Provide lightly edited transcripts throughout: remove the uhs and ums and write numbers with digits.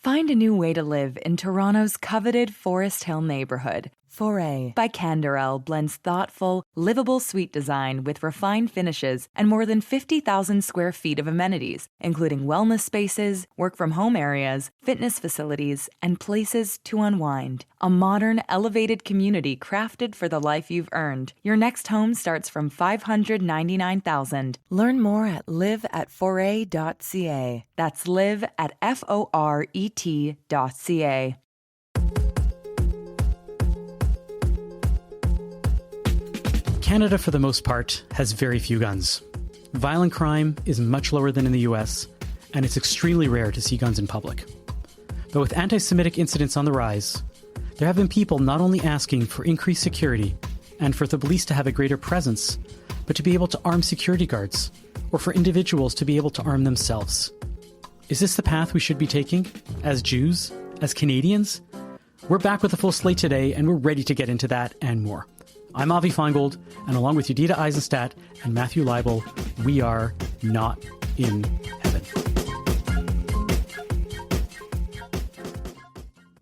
Find a new way to live in Toronto's coveted Forest Hill neighborhood. Foray by Canderel blends thoughtful, livable suite design with refined finishes and more than 50,000 square feet of amenities, including wellness spaces, work-from-home areas, fitness facilities, and places to unwind. A modern, elevated community crafted for the life you've earned. Your next home starts from $599,000. Learn more at live@foray.ca. That's live at FORET.ca. Canada, for the most part, has very few guns. Violent crime is much lower than in the US, and it's extremely rare to see guns in public. But with anti-Semitic incidents on the rise, there have been people not only asking for increased security and for the police to have a greater presence, but to be able to arm security guards, or for individuals to be able to arm themselves. Is this the path we should be taking as Jews, as Canadians? We're back with a full slate today, and we're ready to get into that and more. I'm Avi Finegold, and along with Yedida Eisenstadt and Matthew Leibel, we are not in heaven.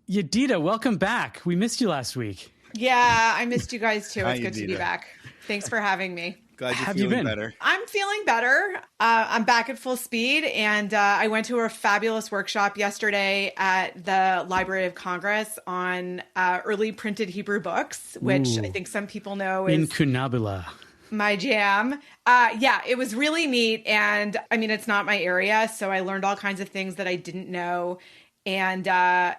Yedida, welcome back. We missed you last week. Yeah, I missed you guys too. It's Hi, good to be Yedida. back. Thanks for having me. Glad you're Have you feeling been? better. I'm feeling better. I'm back at full speed, and I went to a fabulous workshop yesterday at the Library of Congress on early printed Hebrew books, which Ooh. I think some people know In is Kunabula. my jam. Yeah, it was really neat, and I mean, it's not my area, so I learned all kinds of things that I didn't know. And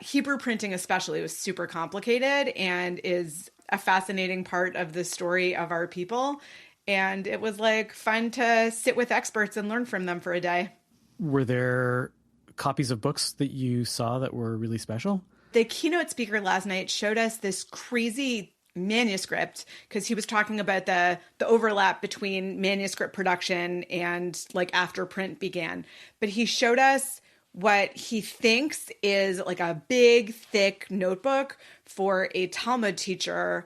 Hebrew printing especially was super complicated and is a fascinating part of the story of our people. And it was like fun to sit with experts and learn from them for a day. Were there copies of books that you saw that were really special? The keynote speaker last night showed us this crazy manuscript because he was talking about the overlap between manuscript production and like after print began. But he showed us what he thinks is like a big, thick notebook for a Talmud teacher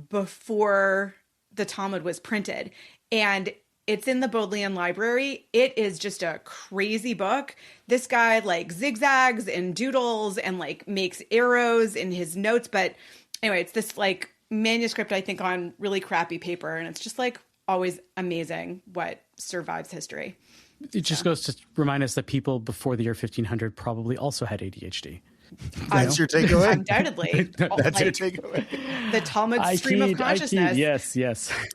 before the Talmud was printed. And it's in the Bodleian Library. It is just a crazy book. This guy like zigzags and doodles and like makes arrows in his notes. But anyway, it's this like manuscript, I think, on really crappy paper. And it's just like always amazing what survives history. It just goes to remind us that people before the year 1500 probably also had ADHD. That's your takeaway? Undoubtedly. That's your Like, takeaway? the Talmud stream of consciousness. Yes.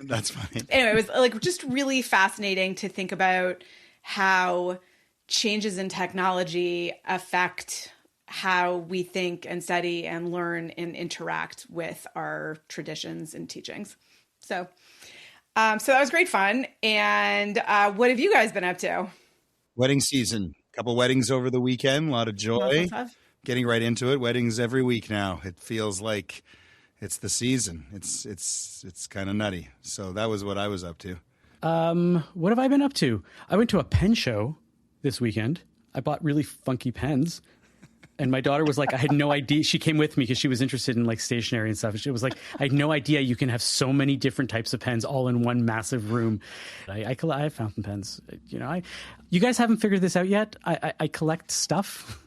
That's fine. Anyway, it was like just really fascinating to think about how changes in technology affect how we think and study and learn and interact with our traditions and teachings. So that was great fun. And what have you guys been up to? Wedding season. Couple weddings over the weekend. A lot of joy. Getting right into it. Weddings every week now. It feels like it's the season. It's kind of nutty. So that was what I was up to. What have I been up to? I went to a pen show this weekend. I bought really funky pens. And my daughter was like, I had no idea. She came with me because she was interested in like stationery and stuff. She was like, I had no idea you can have so many different types of pens all in one massive room. I have fountain pens. You know, you guys haven't figured this out yet. I collect stuff.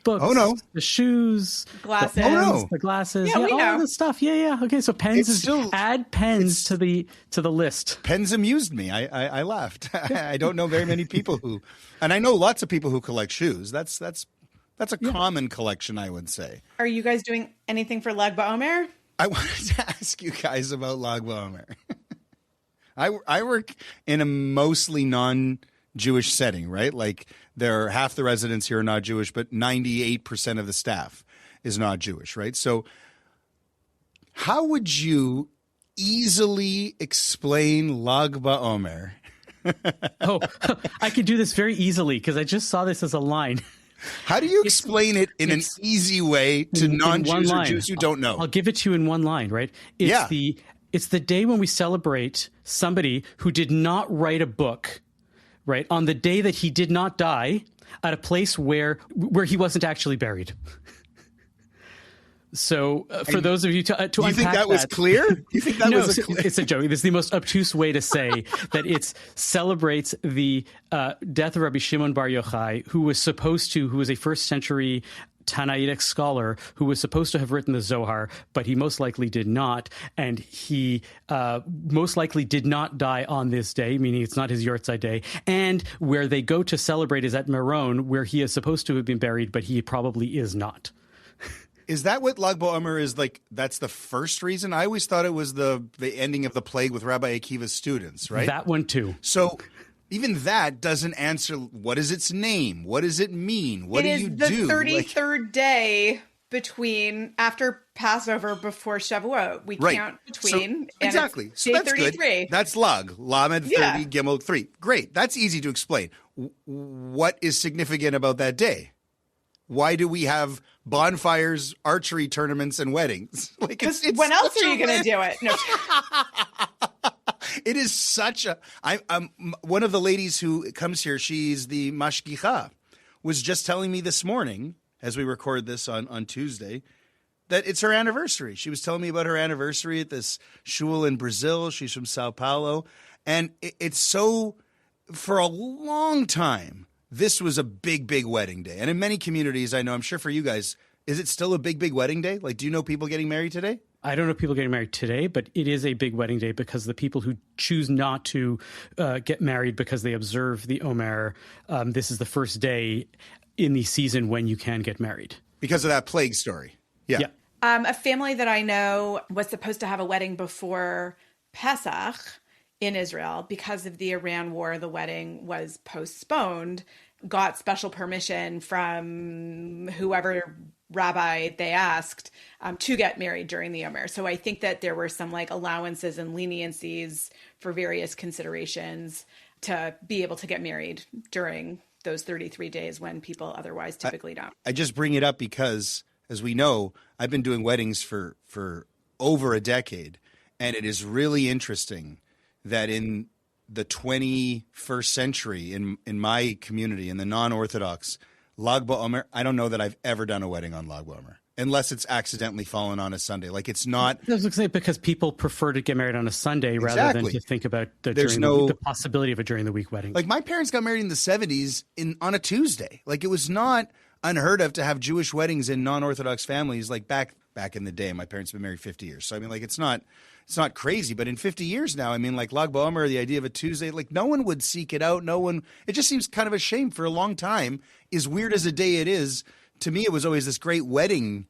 Books, Oh, no. the shoes, Glasses. the pens, Oh, no. the glasses, Yeah, we all know. of the stuff. Yeah. Okay, so pens It's still- add pens to the list. Pens amused me. I laughed. I don't know very many people who, and I know lots of people who collect shoes. That's a common collection, I would say. Are you guys doing anything for Lag BaOmer? I wanted to ask you guys about Lag BaOmer. I work in a mostly non-Jewish setting, right? Like half the residents here are not Jewish, but 98% of the staff is not Jewish, right? So how would you easily explain Lag BaOmer? Oh, I could do this very easily because I just saw this as a line. How do you explain it in an easy way to in one non-Jews or line. Jews who don't know? I'll give it to you in one line, right? It's the day when we celebrate somebody who did not write a book, right? On the day that he did not die at a place where he wasn't actually buried. So for those of you to Do you unpack think that was clear? You think that no, was clear? it's a joke. It's the most obtuse way to say that it celebrates the death of Rabbi Shimon Bar Yochai, who was a first century Tannaitic scholar who was supposed to have written the Zohar, but he most likely did not. And he most likely did not die on this day, meaning it's not his Yortzeit day. And where they go to celebrate is at Meron, where he is supposed to have been buried, but he probably is not. Is that what Lag BaOmer is like? That's the first reason? I always thought it was the ending of the plague with Rabbi Akiva's students, right? That one too. So even that doesn't answer what is its name? What does it mean? What do you do? It is the 33rd day between after Passover before Shavuot. We count between. So, exactly. So day that's 33. Good. That's Lag. Lamed 30 Gimel 3. Great. That's easy to explain. What is significant about that day? Why do we have bonfires, archery tournaments, and weddings? Like, it's when else are you going to do it? No. It is such a. I'm one of the ladies who comes here. She's the mashgicha. Was just telling me this morning, as we record this on Tuesday, that it's her anniversary. She was telling me about her anniversary at this shul in Brazil. She's from Sao Paulo, and it's so. For a long time, this was a big, big wedding day. And in many communities, I know, I'm sure for you guys, is it still a big, big wedding day? Like, do you know people getting married today? I don't know people getting married today, but it is a big wedding day because the people who choose not to get married because they observe the Omer, this is the first day in the season when you can get married. Because of that plague story. Yeah. A family that I know was supposed to have a wedding before Pesach in Israel. Because of the Iran war, the wedding was postponed, got special permission from whoever rabbi they asked to get married during the Omer. So I think that there were some like allowances and leniencies for various considerations to be able to get married during those 33 days when people otherwise typically don't. I just bring it up because, as we know, I've been doing weddings for over a decade, and it is really interesting that in the 21st century, in my community, in the non-Orthodox, Lag BaOmer, I don't know that I've ever done a wedding on Lag BaOmer, unless it's accidentally fallen on a Sunday. Like, it's not... I was going to say, because people prefer to get married on a Sunday rather than to think about the possibility of a during-the-week wedding. Like, my parents got married in the 70s on a Tuesday. Like, it was not unheard of to have Jewish weddings in non-Orthodox families, like back in the day. My parents have been married 50 years. So, I mean, like, it's not crazy, but in 50 years now, I mean, like Lag BaOmer, the idea of a Tuesday, like no one would seek it out. It just seems kind of a shame for a long time. As weird as a day it is, to me, it was always this great wedding,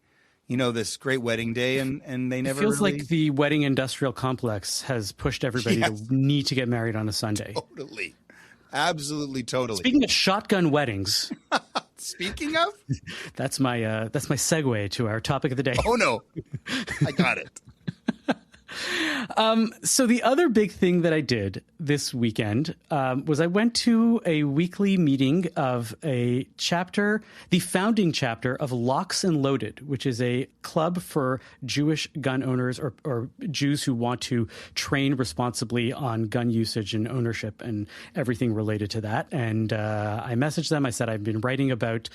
this great wedding day, and they never. It feels like the wedding industrial complex has pushed everybody to need to get married on a Sunday. Totally. Absolutely, totally. Speaking of shotgun weddings. Speaking of? That's my segue to our topic of the day. Oh, no. I got it. So the other big thing that I did this weekend was I went to a weekly meeting of the founding chapter of Lox Loaded, which is a club for Jewish gun owners or Jews who want to train responsibly on gun usage and ownership and everything related to that. And I messaged them. I said, I've been writing about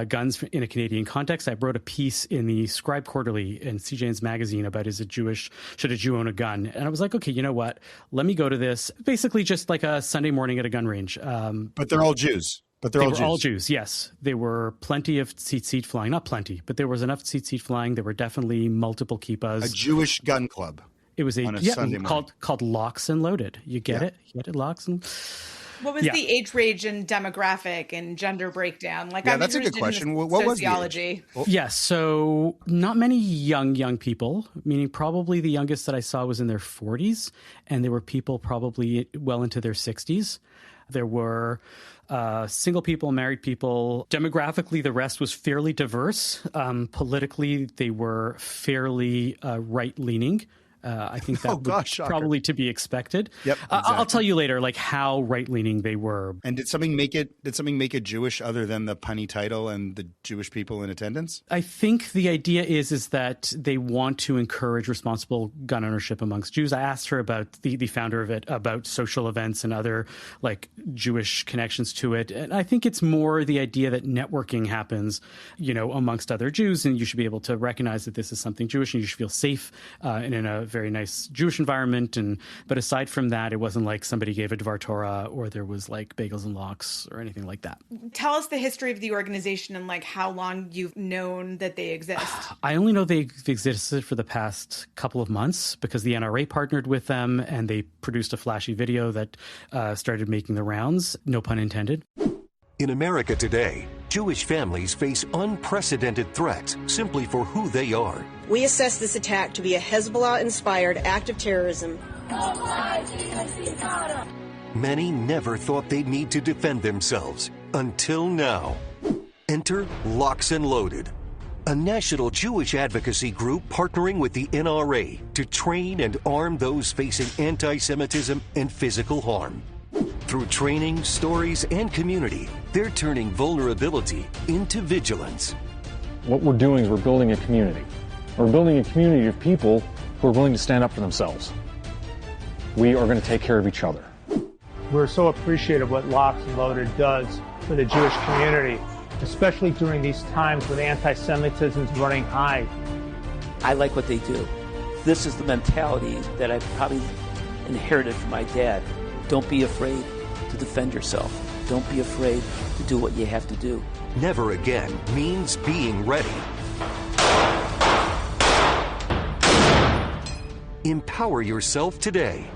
guns in a Canadian context. I wrote a piece in the Scribe Quarterly in CJN's magazine about should a Jew own a gun? And I was like, okay, you know what? Let me go to this. Basically just like a Sunday morning at a gun range. But they're all Jews. They were all Jews, yes. There were plenty of tzitzit flying. Not plenty, but there was enough tzitzit flying. There were definitely multiple kippahs. A Jewish gun club. It was Sunday called Lox Loaded. You get it? You get it, Lox and... What was the age range and demographic and gender breakdown? Like, I'm that's a good question. What was sociology? Yes, so not many young people, meaning probably the youngest that I saw was in their 40s, and there were people probably well into their 60s. There were single people, married people. Demographically, the rest was fairly diverse. Politically, they were fairly right-leaning. I think that probably to be expected. Yep, exactly. I'll tell you later, like how right-leaning they were. And did something make it Jewish other than the punny title and the Jewish people in attendance? I think the idea is that they want to encourage responsible gun ownership amongst Jews. I asked her about the founder of it, about social events and other like Jewish connections to it. And I think it's more the idea that networking happens, amongst other Jews, and you should be able to recognize that this is something Jewish, and you should feel safe and in a very nice Jewish environment. But aside from that, it wasn't like somebody gave a Dvar Torah or there was like bagels and lox or anything like that. Tell us the history of the organization and like how long you've known that they exist. I only know they've existed for the past couple of months because the NRA partnered with them and they produced a flashy video that started making the rounds, no pun intended. In America today, Jewish families face unprecedented threats simply for who they are. We assess this attack to be a Hezbollah-inspired act of terrorism. Many never thought they'd need to defend themselves until now. Enter Lox Loaded, a national Jewish advocacy group partnering with the NRA to train and arm those facing anti-Semitism and physical harm. Through training, stories, and community, they're turning vulnerability into vigilance. What we're doing is we're building a community. We're building a community of people who are willing to stand up for themselves. We are going to take care of each other. We're so appreciative of what Lox Loaded does for the Jewish community, especially during these times when anti-Semitism is running high. I like what they do. This is the mentality that I probably inherited from my dad. Don't be afraid to defend yourself. Don't be afraid to do what you have to do. Never again means being ready. Empower yourself today.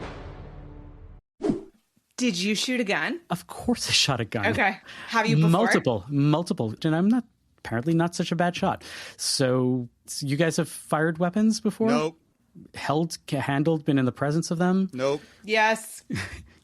Did you shoot a gun? Of course I shot a gun. Okay. Have you before? Multiple. And I'm apparently not such a bad shot. So you guys have fired weapons before? Nope. Handled, been in the presence of them? Nope. Yes.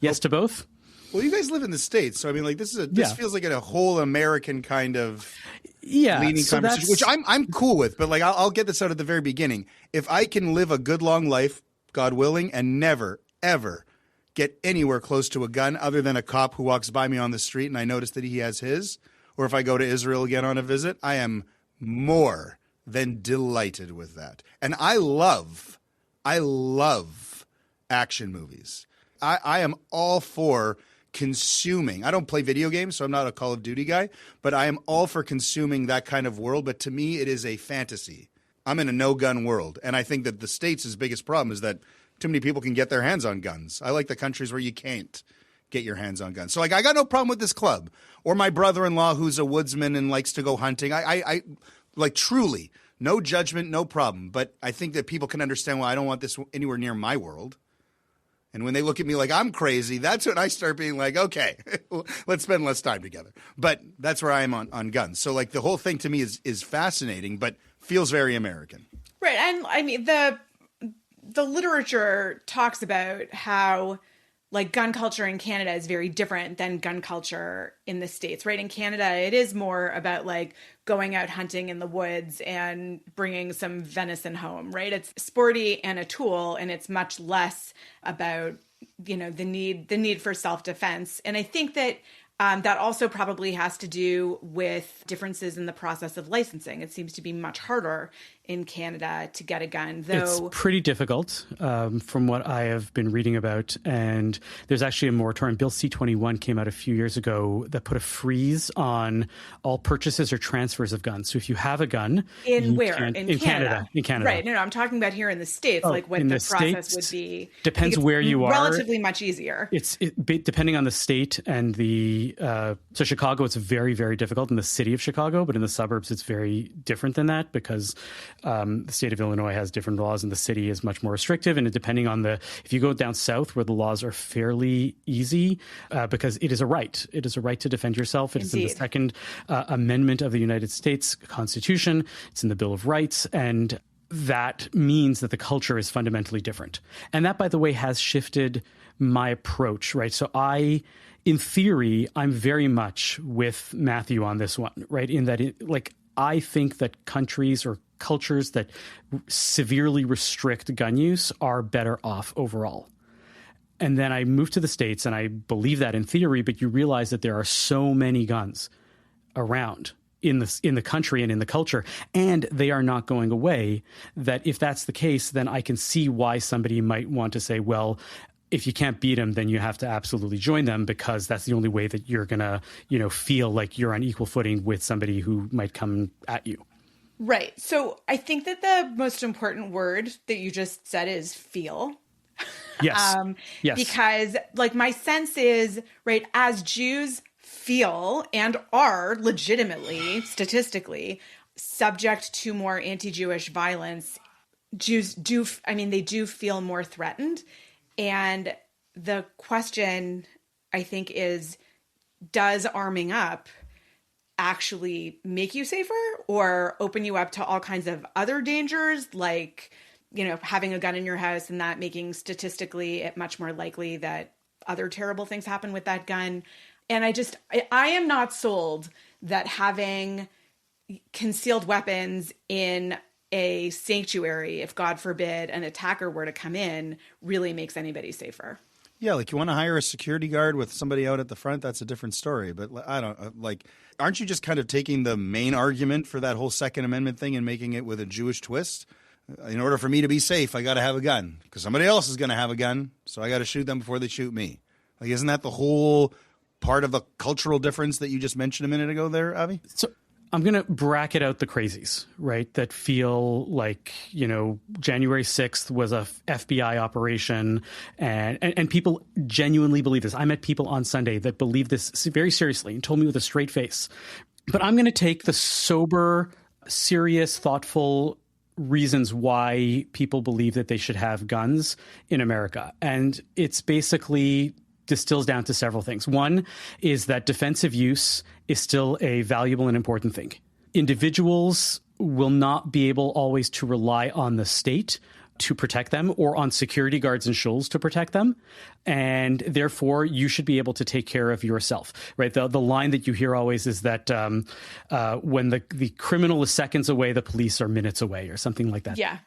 Yes to both? Well, you guys live in the States, so I mean, like this feels like a whole American kind of leading conversation, which I'm cool with. But like, I'll get this out at the very beginning. If I can live a good long life, God willing, and never ever get anywhere close to a gun other than a cop who walks by me on the street and I notice that he has his, or if I go to Israel again on a visit, I am more than delighted with that. And I love action movies. I am all for consuming. I don't play video games, so I'm not a Call of Duty guy, but I am all for consuming that kind of world. But to me, it is a fantasy. I'm in a no-gun world. And I think that the States' biggest problem is that too many people can get their hands on guns. I like the countries where you can't get your hands on guns. So like, I got no problem with this club or my brother-in-law who's a woodsman and likes to go hunting. I like truly no judgment, no problem. But I think that people can understand why I don't want this anywhere near my world. And when they look at me like I'm crazy, that's when I start being like, okay, let's spend less time together. But that's where I am on guns. So like the whole thing to me is fascinating, but feels very American. Right. And I mean, the literature talks about how like gun culture in Canada is very different than gun culture in the States, right? In Canada, it is more about like going out hunting in the woods and bringing some venison home, right? It's sporty and a tool, and it's much less about, the need for self-defense. And I think that that also probably has to do with differences in the process of licensing. It seems to be much harder in Canada to get a gun, though. It's pretty difficult from what I have been reading about. And there's actually a moratorium. Bill C-21 came out a few years ago that put a freeze on all purchases or transfers of guns. So if you have a gun... In Canada. In Canada. Right. No, I'm talking about here in the States, like what the process would be. Depends where you are. Relatively much easier. Depending on the state and the... so Chicago, it's very, very difficult in the city of Chicago, but in the suburbs, it's very different than that because the state of Illinois has different laws and the city is much more restrictive. And depending on if you go down south where the laws are fairly easy, because it is a right. It is a right to defend yourself. It is in the Second Amendment of the United States Constitution. It's in the Bill of Rights. And that means that the culture is fundamentally different. And that, by the way, has shifted my approach, right? So in theory, I'm very much with Matthew on this one, right? In that, I think that countries or cultures that severely restrict gun use are better off overall. And then I moved to the States, and I believe that in theory, but you realize that there are so many guns around in the country and in the culture, and they are not going away, that if that's the case, then I can see why somebody might want to say, well, if you can't beat them, then you have to absolutely join them because that's the only way that you're going to, feel like you're on equal footing with somebody who might come at you. Right. So I think that the most important word that you just said is feel. Yes. Yes. Because like my sense is, right, as Jews feel and are legitimately, statistically, subject to more anti-Jewish violence, Jews do, they do feel more threatened. And the question, I think, is, does arming up actually make you safer or open you up to all kinds of other dangers, like, having a gun in your house and that making statistically it much more likely that other terrible things happen with that gun. And I am not sold that having concealed weapons in a sanctuary, if God forbid an attacker were to come in, really makes anybody safer. Yeah, like you want to hire a security guard with somebody out at the front, that's a different story. But I don't aren't you just kind of taking the main argument for that whole Second Amendment thing and making it with a Jewish twist? In order for me to be safe, I got to have a gun because somebody else is going to have a gun. So I got to shoot them before they shoot me. Like, isn't that the whole part of the cultural difference that you just mentioned a minute ago there, Avi? So I'm going to bracket out the crazies, right? That feel like, January 6th was a FBI operation and people genuinely believe this. I met people on Sunday that believe this very seriously and told me with a straight face. But I'm going to take the sober, serious, thoughtful reasons why people believe that they should have guns in America. And it's basically distills down to several things. One is that defensive use is still a valuable and important thing. Individuals will not be able always to rely on the state to protect them or on security guards and shuls to protect them. And therefore, you should be able to take care of yourself, right? The line that you hear always is that when the criminal is seconds away, the police are minutes away or something like that. Yeah.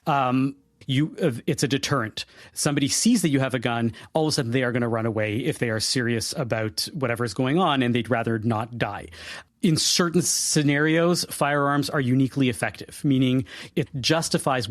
It's a deterrent. Somebody sees that you have a gun, all of a sudden they are going to run away if they are serious about whatever is going on and they'd rather not die. In certain scenarios, firearms are uniquely effective, meaning it justifies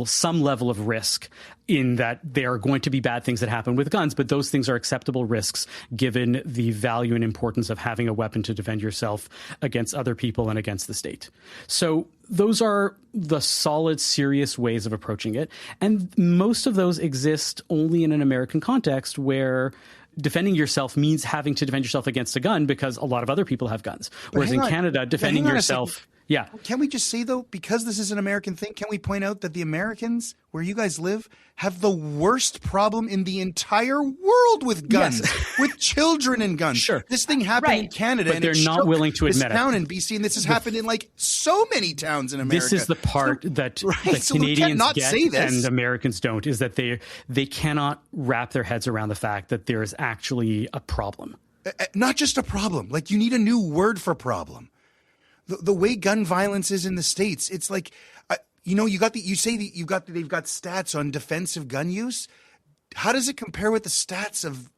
some level of risk in that there are going to be bad things that happen with guns, but those things are acceptable risks given the value and importance of having a weapon to defend yourself against other people and against the state. So those are the solid, serious ways of approaching it. And most of those exist only in an American context where defending yourself means having to defend yourself against a gun because a lot of other people have guns. Whereas in Canada, defending yourself... Yeah. Can we just say, though, because this is an American thing, can we point out that the Americans, where you guys live, have the worst problem in the entire world with guns, with children and guns? Sure. This thing happened in Canada. But and they're not willing to admit this it. Town in BC, and this has happened in so many towns in America. This is the part that Canadians get and Americans don't, is that they cannot wrap their heads around the fact that there is actually a problem. Not just a problem. Like, you need a new word for problem. The way gun violence is in the States, it's like, they've got stats on defensive gun use. How does it compare with the stats of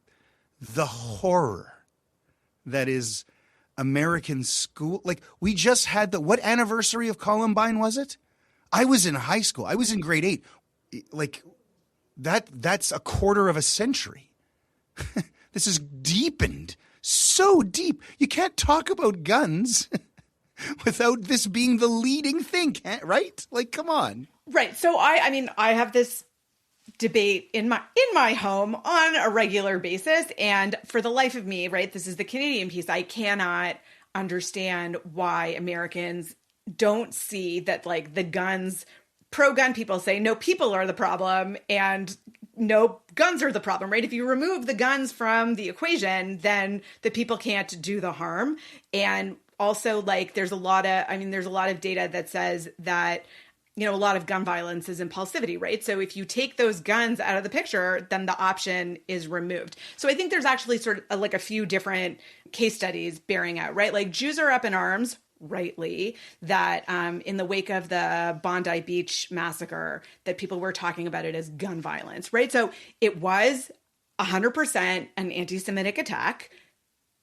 the horror that is American school? Like, we just had what anniversary of Columbine was it? I was in high school. I was in grade 8. Like, that's a quarter of a century. This is deepened so deep. You can't talk about guns without this being the leading thing, right? Like, come on. Right. So I have this debate in my home on a regular basis. And for the life of me, right, this is the Canadian piece. I cannot understand why Americans don't see that, like, the guns, pro-gun people say, no, people are the problem and no, guns are the problem, right? If you remove the guns from the equation, then the people can't do the harm. And also, like, there's a lot of data that says that, a lot of gun violence is impulsivity, right? So if you take those guns out of the picture, then the option is removed. So I think there's actually sort of a few different case studies bearing out, right? Like, Jews are up in arms, rightly, that in the wake of the Bondi Beach massacre, that people were talking about it as gun violence, right? So it was 100% an anti-Semitic attack.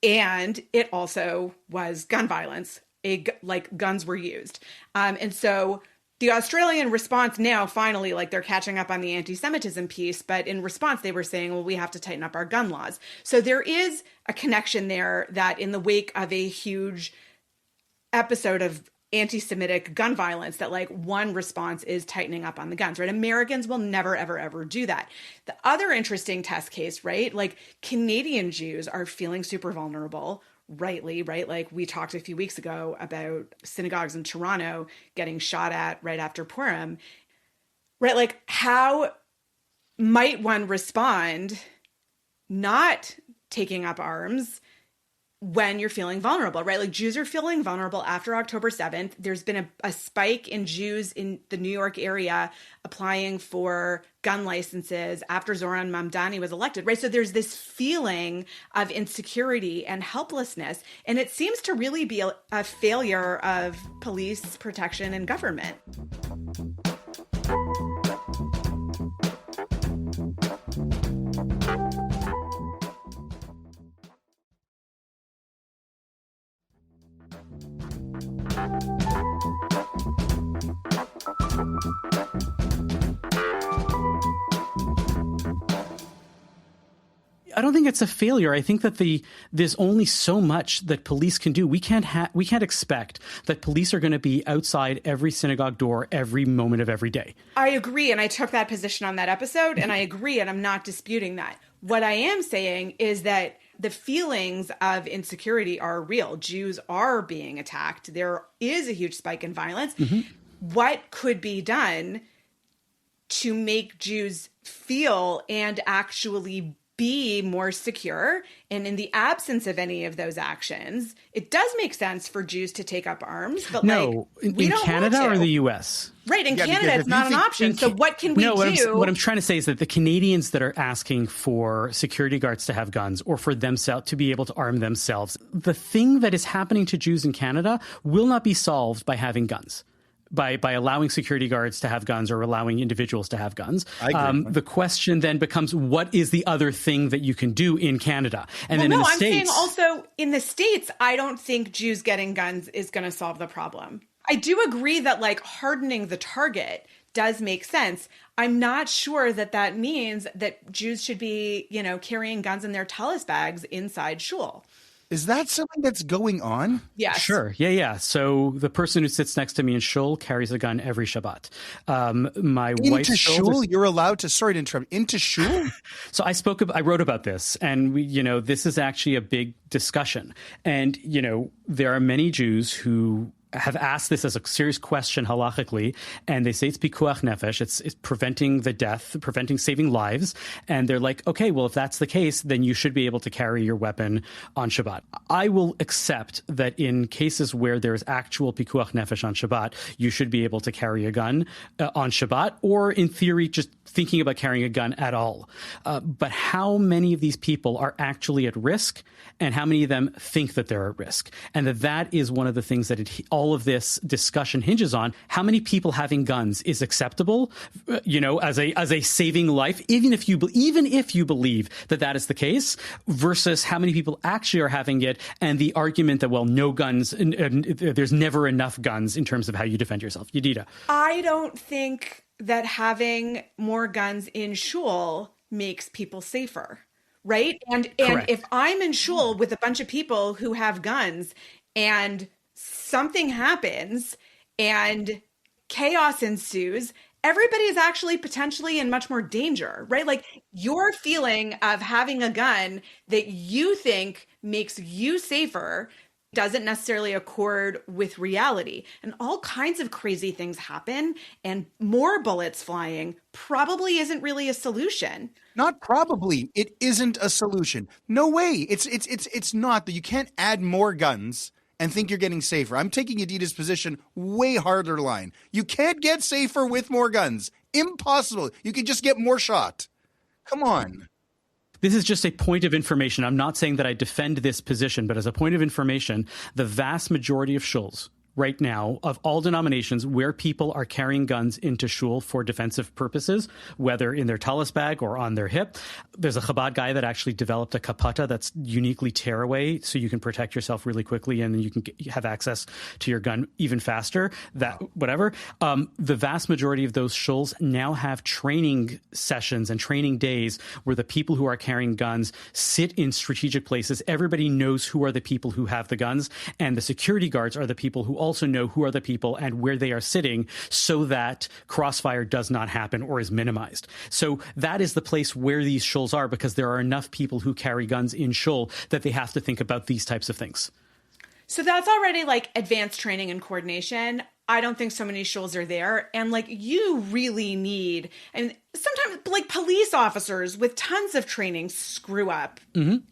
And it also was gun violence, guns were used. And so the Australian response now, finally, they're catching up on the anti-Semitism piece, but in response, they were saying, well, we have to tighten up our gun laws. So there is a connection there that in the wake of a huge episode of anti-Semitic gun violence, that like one response is tightening up on the guns, right? Americans will never, ever, ever do that. The other interesting test case, right? Like Canadian Jews are feeling super vulnerable, rightly, right? Like we talked a few weeks ago about synagogues in Toronto getting shot at right after Purim, right? Like how might one respond not taking up arms when you're feeling vulnerable, right? Like Jews are feeling vulnerable after October 7th. There's been a spike in Jews in the New York area applying for gun licenses after Zoran Mamdani was elected, right? So there's this feeling of insecurity and helplessness. And it seems to really be a failure of police protection and government. I don't think it's a failure. I think that there's only so much that police can do. We can't expect that police are going to be outside every synagogue door every moment of every day. I agree, and I took that position on that episode, and I agree, and I'm not disputing that. What I am saying is that the feelings of insecurity are real. Jews are being attacked. There is a huge spike in violence. Mm-hmm. What could be done to make Jews feel and actually be more secure? And in the absence of any of those actions, it does make sense for Jews to take up arms. But no, in Canada or the U.S.? Right, in Canada, it's not an option. So what can we do? What I'm trying to say is that the Canadians that are asking for security guards to have guns or for themselves to be able to arm themselves, the thing that is happening to Jews in Canada will not be solved by having guns. By allowing security guards to have guns or allowing individuals to have guns. The question then becomes, what is the other thing that you can do in Canada? And then in the States, saying also in the States, I don't think Jews getting guns is going to solve the problem. I do agree that like hardening the target does make sense. I'm not sure that that means that Jews should be, carrying guns in their tallis bags inside shul. Is that something that's going on? Yes. Sure. Yeah. So the person who sits next to me in shul carries a gun every Shabbat. My into shul, you're allowed to. Sorry to interrupt. Into shul. So I wrote about this, and this is actually a big discussion. And there are many Jews who have asked this as a serious question halachically, and they say it's pikuach nefesh, it's preventing the death, saving lives, and they're like, okay, well, if that's the case, then you should be able to carry your weapon on Shabbat. I will accept that in cases where there's actual pikuach nefesh on Shabbat, you should be able to carry a gun on Shabbat, or in theory, just thinking about carrying a gun at all. But how many of these people are actually at risk, and how many of them think that they're at risk? And that is one of the things that all of this discussion hinges on. How many people having guns is acceptable, as a saving life, even if you believe that is the case, versus how many people actually are having it, and the argument that, well, no guns, there's never enough guns in terms of how you defend yourself. Yedida. I don't think that having more guns in shul makes people safer, right? And if I'm in shul with a bunch of people who have guns and something happens and chaos ensues, everybody is actually potentially in much more danger, right? Like your feeling of having a gun that you think makes you safer doesn't necessarily accord with reality. And all kinds of crazy things happen, and more bullets flying probably isn't really a solution. Not probably. It isn't a solution. No way. It's not that you can't add more guns and think you're getting safer. I'm taking Yedida's position way harder line. You can't get safer with more guns. Impossible. You can just get more shot. Come on. This is just a point of information. I'm not saying that I defend this position, but as a point of information, the vast majority of shuls right now, of all denominations, where people are carrying guns into shul for defensive purposes, whether in their tallis bag or on their hip. There's a Chabad guy that actually developed a kapata that's uniquely tearaway, so you can protect yourself really quickly, and then you can have access to your gun even faster. The vast majority of those shuls now have training sessions and training days where the people who are carrying guns sit in strategic places. Everybody knows who are the people who have the guns, and the security guards are the people who also know who are the people and where they are sitting so that crossfire does not happen or is minimized. So that is the place where these shuls are, because there are enough people who carry guns in shul that they have to think about these types of things. So that's already like advanced training and coordination. I don't think so many shuls are there. And like you really need, and sometimes like police officers with tons of training screw up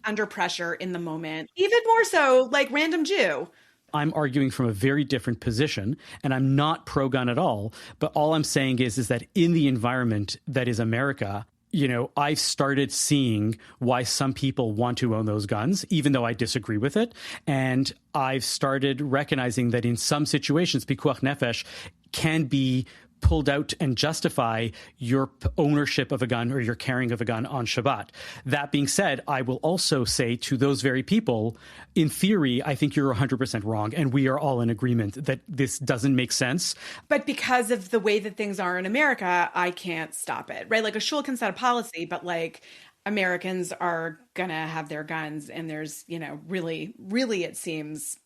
under pressure in the moment. Even more so like random Jew. I'm arguing from a very different position, and I'm not pro-gun at all. But all I'm saying is that in the environment that is America, you know, I've started seeing why some people want to own those guns, even though I disagree with it. And I've started recognizing that in some situations, pikuach nefesh can be pulled out and justify your ownership of a gun or your carrying of a gun on Shabbat. That being said, I will also say to those very people, in theory, I think you're 100% wrong. And we are all in agreement that this doesn't make sense. But because of the way that things are in America, I can't stop it, right? Like a shul can set a policy, but like Americans are going to have their guns, and there's, you know, really, it seems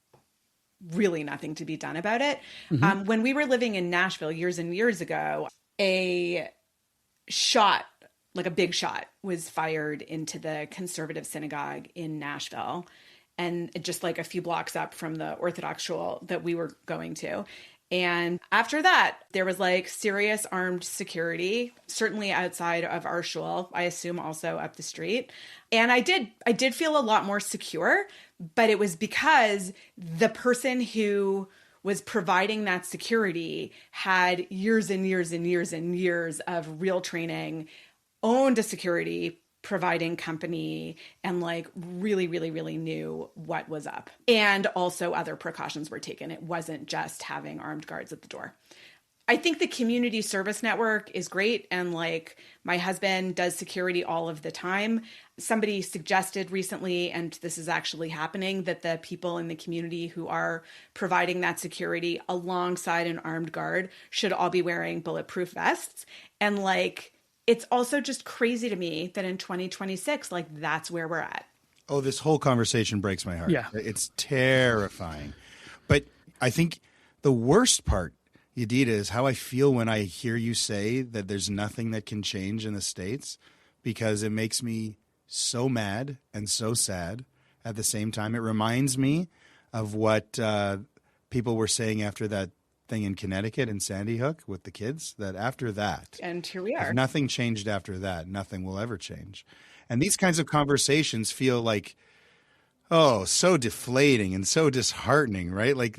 really nothing to be done about it. When we were living in Nashville years and years ago, a shot, like a big shot, was fired into the conservative synagogue in Nashville, and just like a few blocks up from the Orthodox shul that we were going to. And after that, there was like serious armed security, certainly outside of our shul, I assume also up the street. And I did feel a lot more secure, but it was because the person who was providing that security had years and years and years and years of real training, owned a security providing company, and like really knew what was up. And also other precautions were taken. It wasn't just having armed guards at the door. I think the community service network is great. And like my husband does security all of the time. Somebody suggested recently, and this is actually happening, that the people in the community who are providing that security alongside an armed guard should all be wearing bulletproof vests. And like, it's also just crazy to me that in 2026, like that's where we're at. Oh, this whole conversation breaks my heart. Yeah. It's terrifying. But I think the worst part, Yedida, is how I feel when I hear you say that there's nothing that can change in the States, because it makes me so mad and so sad at the same time. It reminds me of what people were saying after that thing in Connecticut in Sandy Hook with the kids, that after that, and here we are, if nothing changed after that, nothing will ever change. And these kinds of conversations feel like, oh, so deflating and so disheartening, right? Like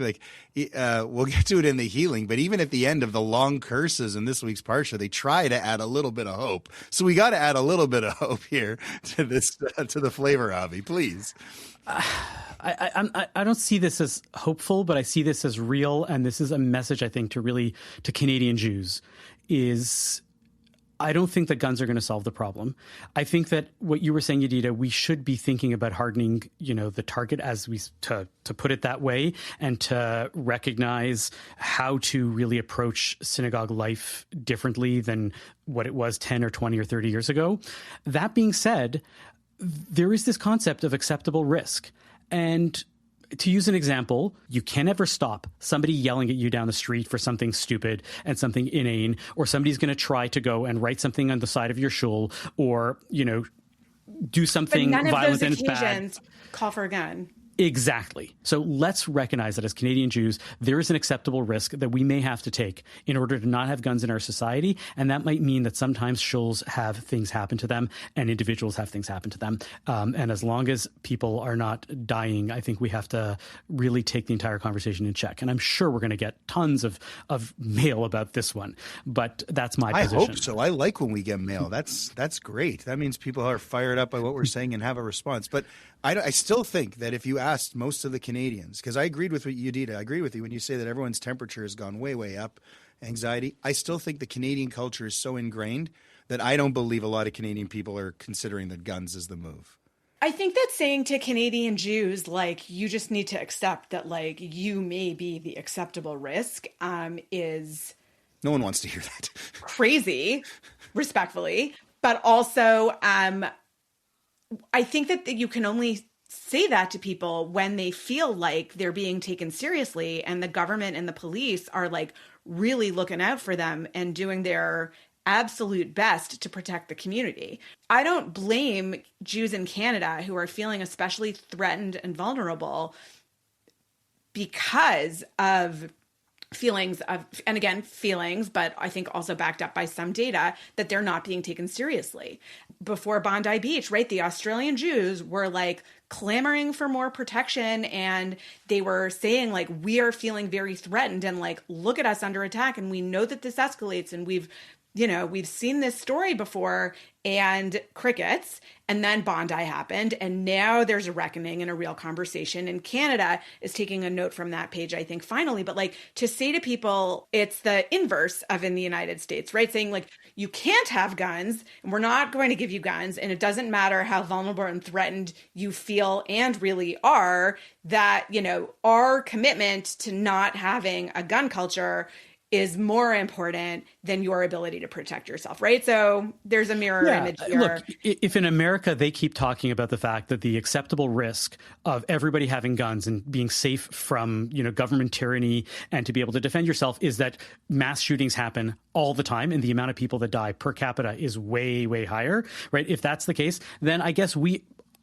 we'll get to it in the healing, but even at the end of the long curses in this week's parsha, they try to add a little bit of hope. So we got to add a little bit of hope here to this, to the flavor, Avi, please. I don't see this as hopeful, but I see this as real. And this is a message, I think, to Canadian Jews is I don't think that guns are going to solve the problem. I think that what you were saying, Yedida, we should be thinking about hardening, the target to put it that way, and to recognize how to really approach synagogue life differently than what it was 10 or 20 or 30 years ago. That being said, there is this concept of acceptable risk. And to use an example, you can never stop somebody yelling at you down the street for something stupid and something inane, or somebody's going to try to go and write something on the side of your shul, or, do something but none violent of those and occasions bad. Call for a gun. Exactly. So let's recognize that as Canadian Jews, there is an acceptable risk that we may have to take in order to not have guns in our society. And that might mean that sometimes shuls have things happen to them and individuals have things happen to them. And as long as people are not dying, I think we have to really take the entire conversation in check. And I'm sure we're going to get tons of mail about this one, but that's my position. I hope so. I like when we get mail. That's great. That means people are fired up by what we're saying and have a response. But I still think that if you asked most of the Canadians, because I agreed with what you did, I agree with you when you say that everyone's temperature has gone way, way up, anxiety. I still think the Canadian culture is so ingrained that I don't believe a lot of Canadian people are considering that guns is the move. I think that saying to Canadian Jews, like, you just need to accept that, like, you may be the acceptable risk is... No one wants to hear that. Crazy, respectfully. But also... I think that you can only say that to people when they feel like they're being taken seriously and the government and the police are like really looking out for them and doing their absolute best to protect the community. I don't blame Jews in Canada who are feeling especially threatened and vulnerable because of feelings of, and again, feelings, but I think also backed up by some data that they're not being taken seriously. Before Bondi Beach, right, the Australian Jews were like clamoring for more protection, and they were saying like, we are feeling very threatened, and like, look at us under attack, and we know that this escalates, and we've seen this story before, and crickets. And then Bondi happened, and now there's a reckoning and a real conversation. And Canada is taking a note from that page, I think, finally. But like, to say to people, it's the inverse of in the United States, right? Saying like, you can't have guns, and we're not going to give you guns, and it doesn't matter how vulnerable and threatened you feel and really are, that, our commitment to not having a gun culture is more important than your ability to protect yourself, right? So there's a mirror image here. Look, if in America they keep talking about the fact that the acceptable risk of everybody having guns and being safe from, government tyranny and to be able to defend yourself is that mass shootings happen all the time and the amount of people that die per capita is way, way higher, right? If that's the case, then I guess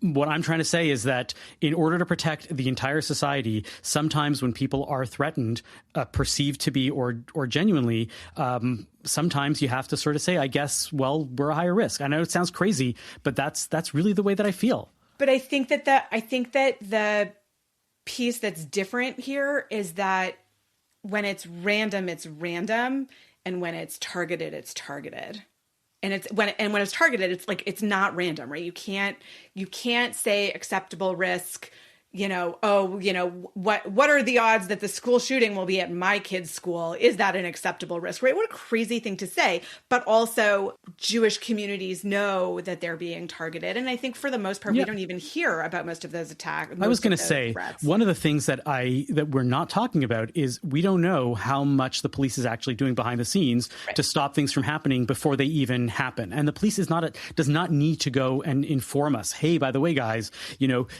what I'm trying to say is that in order to protect the entire society, sometimes when people are threatened, perceived to be or genuinely, sometimes you have to sort of say, I guess, well, we're a higher risk. I know it sounds crazy, but that's really the way that I feel. But I think that the piece that's different here is that when it's random, and when it's targeted, it's targeted. And when it's targeted, it's like, it's not random, right? You can't say acceptable risk, what are the odds that the school shooting will be at my kid's school? Is that an acceptable risk, right? What a crazy thing to say. But also Jewish communities know that they're being targeted. And I think for the most part, we don't even hear about most of those attacks. I was going to say, one of the things that we're not talking about is we don't know how much the police is actually doing behind the scenes to stop things from happening before they even happen. And the police does not need to go and inform us, hey, by the way, guys,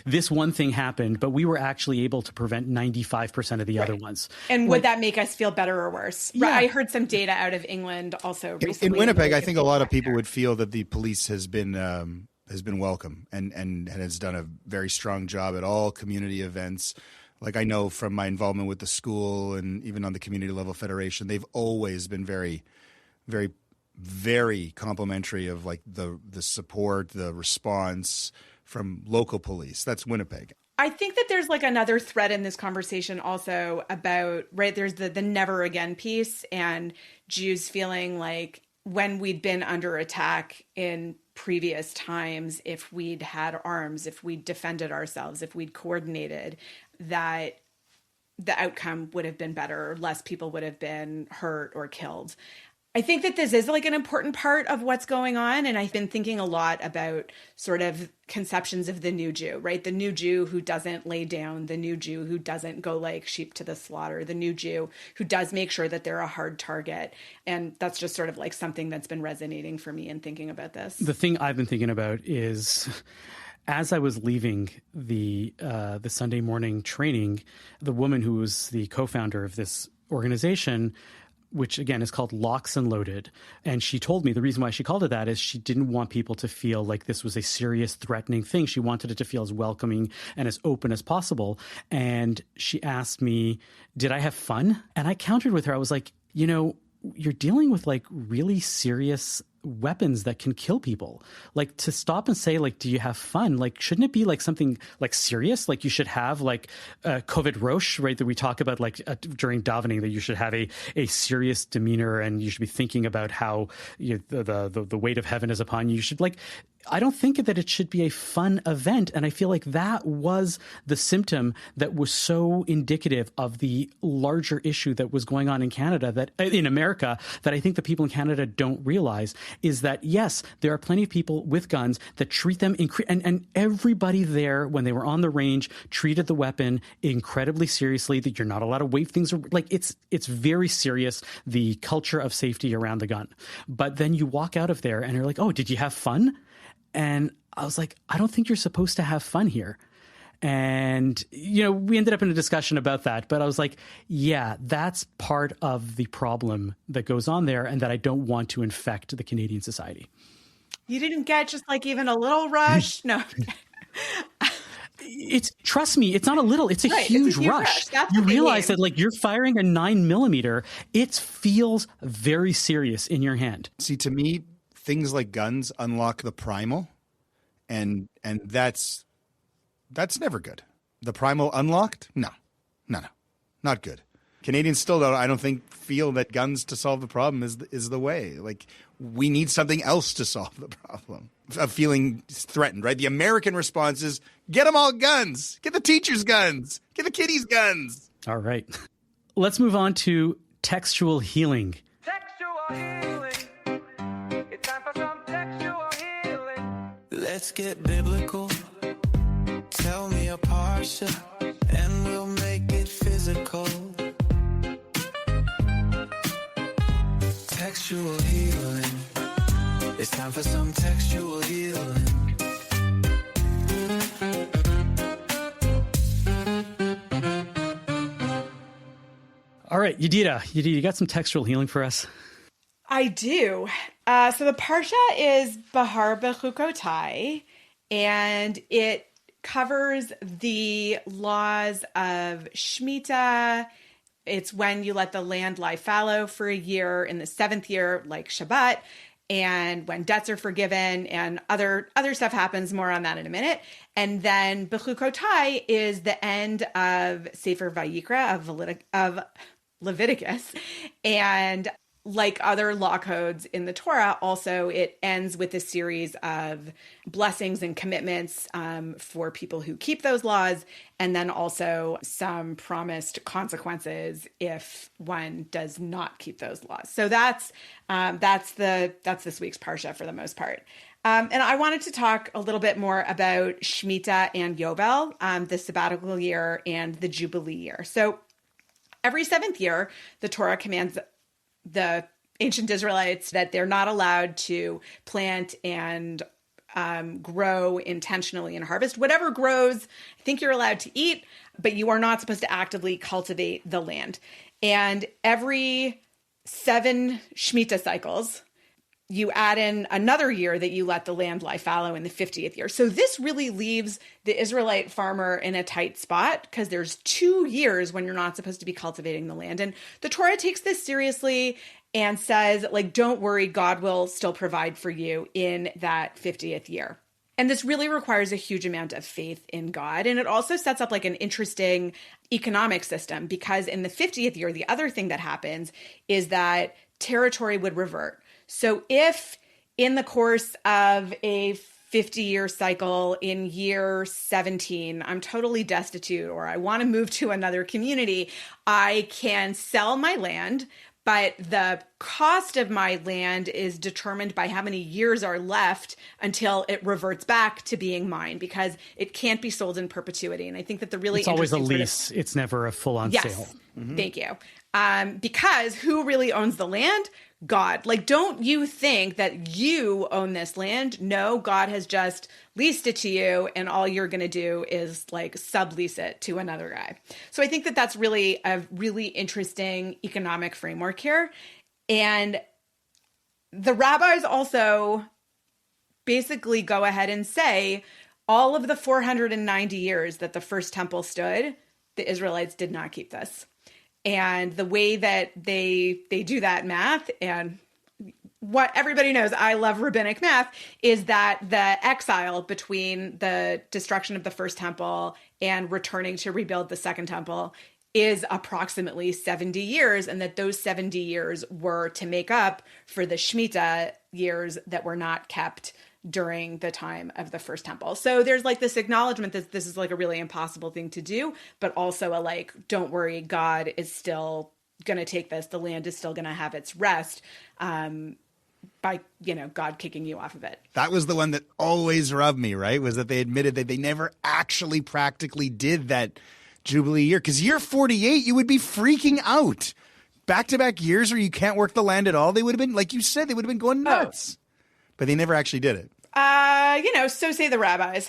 this one thing happened, but we were actually able to prevent 95% of the other ones. And would that make us feel better or worse? Yeah. I heard some data out of England also recently. In Winnipeg, I think a lot of people would feel that the police has been welcome and has done a very strong job at all community events. Like, I know from my involvement with the school and even on the community level federation, they've always been very, very, very complimentary of like the support, the response from local police. That's Winnipeg. I think that there's like another thread in this conversation also about, right, there's the never again piece, and Jews feeling like when we'd been under attack in previous times, if we'd had arms, if we'd defended ourselves, if we'd coordinated, that the outcome would have been better, less people would have been hurt or killed. I think that this is like an important part of what's going on. And I've been thinking a lot about sort of conceptions of the new Jew, right? The new Jew who doesn't lay down, the new Jew who doesn't go like sheep to the slaughter, the new Jew who does make sure that they're a hard target. And that's just sort of like something that's been resonating for me in thinking about this. The thing I've been thinking about is, as I was leaving the Sunday morning training, the woman who was the co-founder of this organization, which again is called Lox Loaded. And she told me the reason why she called it that is she didn't want people to feel like this was a serious, threatening thing. She wanted it to feel as welcoming and as open as possible. And she asked me, did I have fun? And I countered with her. I was like, you're dealing with like really serious weapons that can kill people. Like, to stop and say, like, do you have fun? Like, shouldn't it be like something like serious? Like, you should have like COVID Roche, right? That we talk about like during davening, that you should have a serious demeanor and you should be thinking about how the weight of heaven is upon you. You should like, I don't think that it should be a fun event. And I feel like that was the symptom that was so indicative of the larger issue that was going on in Canada, that in America, that I think the people in Canada don't realize is that, yes, there are plenty of people with guns that treat them, and everybody there, when they were on the range, treated the weapon incredibly seriously, that you're not allowed to wave things. Like, it's very serious, the culture of safety around the gun. But then you walk out of there and you're like, oh, did you have fun? And I was like, I don't think you're supposed to have fun here. And, we ended up in a discussion about that. But I was like, yeah, that's part of the problem that goes on there and that I don't want to infect the Canadian society. You didn't get just like even a little rush? No. Trust me, it's not a little, it's a huge rush. You realize that like you're firing a 9mm, it feels very serious in your hand. See, to me, things like guns unlock the primal, and that's never good. The primal unlocked? No, not good. Canadians still don't, I don't think, feel that guns to solve the problem is the way. Like, we need something else to solve the problem of feeling threatened, right? The American response is, get them all guns. Get the teachers guns. Get the kiddies guns. All right. Let's move on to textual healing. Textual healing. It's time for some textual healing. Let's get biblical. Tell me a parsha, and we'll make it physical. Textual healing. It's time for some textual healing. All right, Yedida, you got some textual healing for us? I do. So the parsha is Bahar Bechukotai, and it covers the laws of Shemitah. It's when you let the land lie fallow for a year in the 7th year, like Shabbat, and when debts are forgiven and other stuff happens. More on that in a minute. And then Bechukotai is the end of Sefer Vayikra of Leviticus. And like other law codes in the Torah, also it ends with a series of blessings and commitments for people who keep those laws, and then also some promised consequences if one does not keep those laws. So that's this week's parsha for the most part. And I wanted to talk a little bit more about Shemitah and Yovel, the sabbatical year and the Jubilee year. So every 7th year, the Torah commands the ancient Israelites that they're not allowed to plant and grow intentionally and harvest. Whatever grows, I think you're allowed to eat, but you are not supposed to actively cultivate the land. And every 7 Shemitah cycles, you add in another year that you let the land lie fallow in the 50th year. So this really leaves the Israelite farmer in a tight spot because there's 2 years when you're not supposed to be cultivating the land. And the Torah takes this seriously and says, like, don't worry, God will still provide for you in that 50th year. And this really requires a huge amount of faith in God. And it also sets up like an interesting economic system because in the 50th year, the other thing that happens is that territory would revert. So if in the course of a 50-year cycle in year 17, I'm totally destitute or I want to move to another community, I can sell my land, but the cost of my land is determined by how many years are left until it reverts back to being mine because it can't be sold in perpetuity. And I think that the really It's always a lease. It's never a full-on sale. Mm-hmm. Thank you. Because who really owns the land? God. Like, don't you think that you own this land? No, God has just leased it to you, and all you're going to do is like sublease it to another guy. So I think that that's really a really interesting economic framework here. And the rabbis also basically go ahead and say all of the 490 years that the first temple stood, the Israelites did not keep this. And the way that they do that math, and what everybody knows, I love rabbinic math, is that the exile between the destruction of the first temple and returning to rebuild the second temple is approximately 70 years, and that those 70 years were to make up for the Shemitah years that were not kept during the time of the first temple. So there's like this acknowledgement that this is like a really impossible thing to do, but also a like, don't worry, God is still going to take this. The land is still going to have its rest by, God kicking you off of it. That was the one that always rubbed me, right? Was that they admitted that they never actually practically did that Jubilee year. Because year 48, you would be freaking out. Back-to-back years where you can't work the land at all, they would have been, like you said, they would have been going nuts. But they never actually did it. So say the rabbis.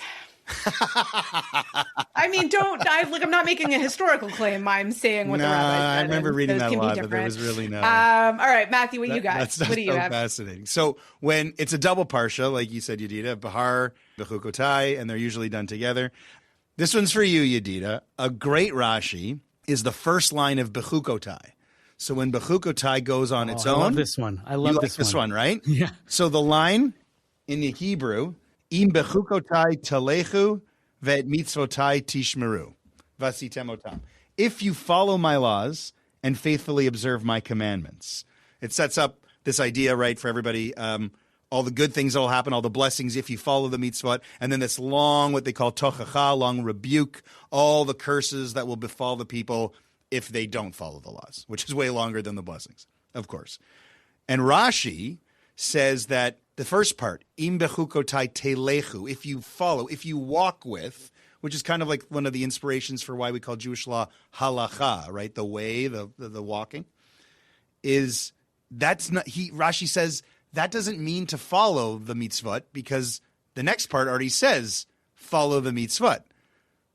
I mean, I'm not making a historical claim. I'm saying what the rabbi said. I remember reading that a lot, but there was really no. All right, Matthew, what you got? That's what do you have? Fascinating. So when it's a double parsha, like you said, Yedida, Bahar, Bechukotai, and they're usually done together. This one's for you, Yedida. A great Rashi is the first line of Bechukotai. So when Bechukotai goes on its own. I love this one. I love this one, right? Yeah. So the line in the Hebrew, Im Bechukotai Talechu, Vet mitzvotai tishmeru, vasitem otam. If you follow my laws and faithfully observe my commandments. It sets up this idea, right, for everybody, all the good things that will happen, all the blessings if you follow the mitzvot, and then this long, what they call tochacha, long rebuke, all the curses that will befall the people if they don't follow the laws, which is way longer than the blessings, of course. And Rashi says that the first part, im bechukotai telechu, if you follow, if you walk with, which is kind of like one of the inspirations for why we call Jewish law halacha, right? The way, the walking, is that's not, Rashi says that doesn't mean to follow the mitzvot because the next part already says follow the mitzvot.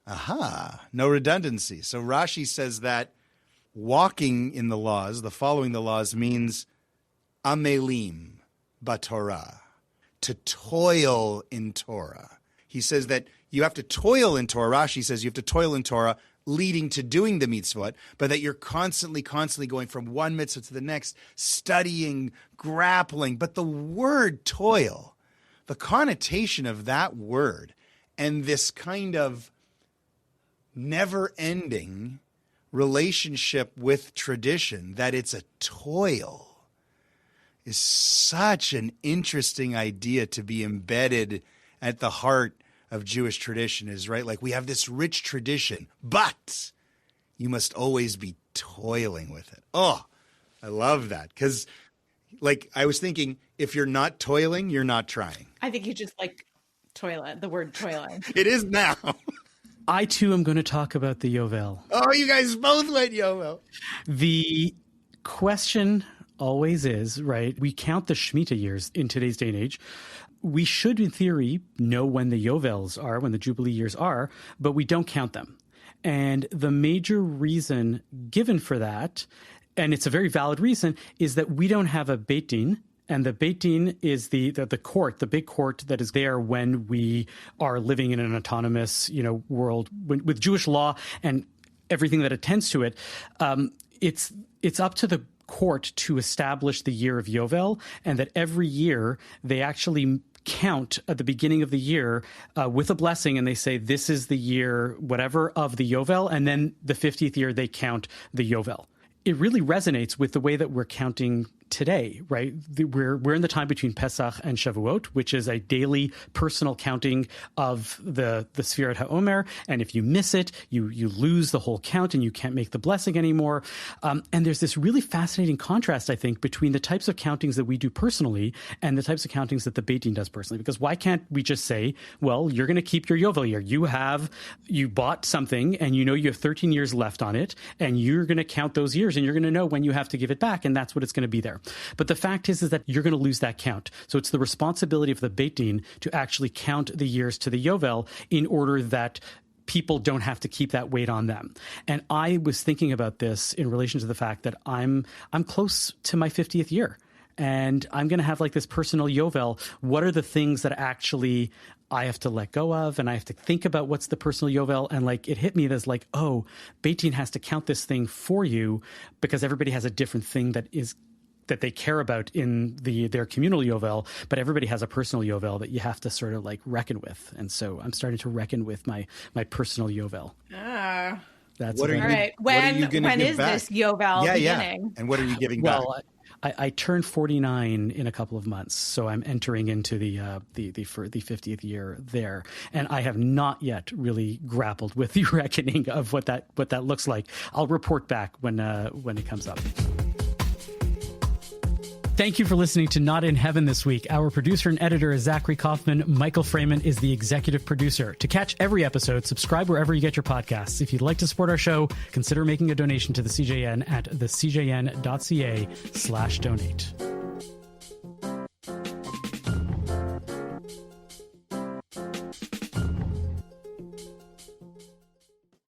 Aha, no redundancy. So Rashi says that walking in the laws, the following the laws means amelim batorah, to toil in Torah. He says that you have to toil in Torah. Rashi says you have to toil in Torah leading to doing the mitzvot, but that you're constantly going from one mitzvah to the next, studying, grappling. But the word toil, the connotation of that word and this kind of never-ending relationship with tradition, that it's a toil, is such an interesting idea to be embedded at the heart of Jewish tradition, is right. Like we have this rich tradition, but you must always be toiling with it. Oh, I love that. Because like I was thinking, if you're not toiling, you're not trying. I think you just like toilet, the word toiling. It is now. I too am going to talk about the Yovel. Oh, you guys both went Yovel. The question always is, right, we count the Shemitah years in today's day and age. We should, in theory, know when the Yovels are, when the Jubilee years are, but we don't count them. And the major reason given for that, and it's a very valid reason, is that we don't have a Beit Din. And the Beit Din is the court, the big court that is there when we are living in an autonomous, world with Jewish law and everything that attends to it. It's up to the court to establish the year of Yovel, and that every year they actually count at the beginning of the year with a blessing, and they say this is the year whatever of the Yovel, and then the 50th year they count the Yovel. It really resonates with the way that we're counting today, right? We're in the time between Pesach and Shavuot, which is a daily personal counting of the Sfirat HaOmer. And if you miss it, you lose the whole count and you can't make the blessing anymore. And there's this really fascinating contrast, I think, between the types of countings that we do personally and the types of countings that the Beit Din does personally. Because why can't we just say, well, you're going to keep your Yovel year. You bought something and you have 13 years left on it, and you're going to count those years and you're going to know when you have to give it back, and that's what it's going to be there. But the fact is that you're going to lose that count. So it's the responsibility of the Beit Din to actually count the years to the Yovel in order that people don't have to keep that weight on them. And I was thinking about this in relation to the fact that I'm close to my 50th year. And I'm going to have like this personal Yovel. What are the things that actually I have to let go of, and I have to think about what's the personal Yovel? And like, it hit me as like, oh, Beit Din has to count this thing for you because everybody has a different thing that they care about in their communal Yovel, but everybody has a personal Yovel that you have to sort of like reckon with. And so I'm starting to reckon with my personal Yovel. That's all right. When is this Yovel beginning? Yeah. And what are you giving back? Well, I turned 49 in a couple of months, so I'm entering into the 50th year there, and I have not yet really grappled with the reckoning of what that looks like. I'll report back when it comes up. Thank you for listening to Not in Heaven this week. Our producer and editor is Zachary Kaufman. Michael Freeman is the executive producer. To catch every episode, subscribe wherever you get your podcasts. If you'd like to support our show, consider making a donation to the CJN at thecjn.ca/donate.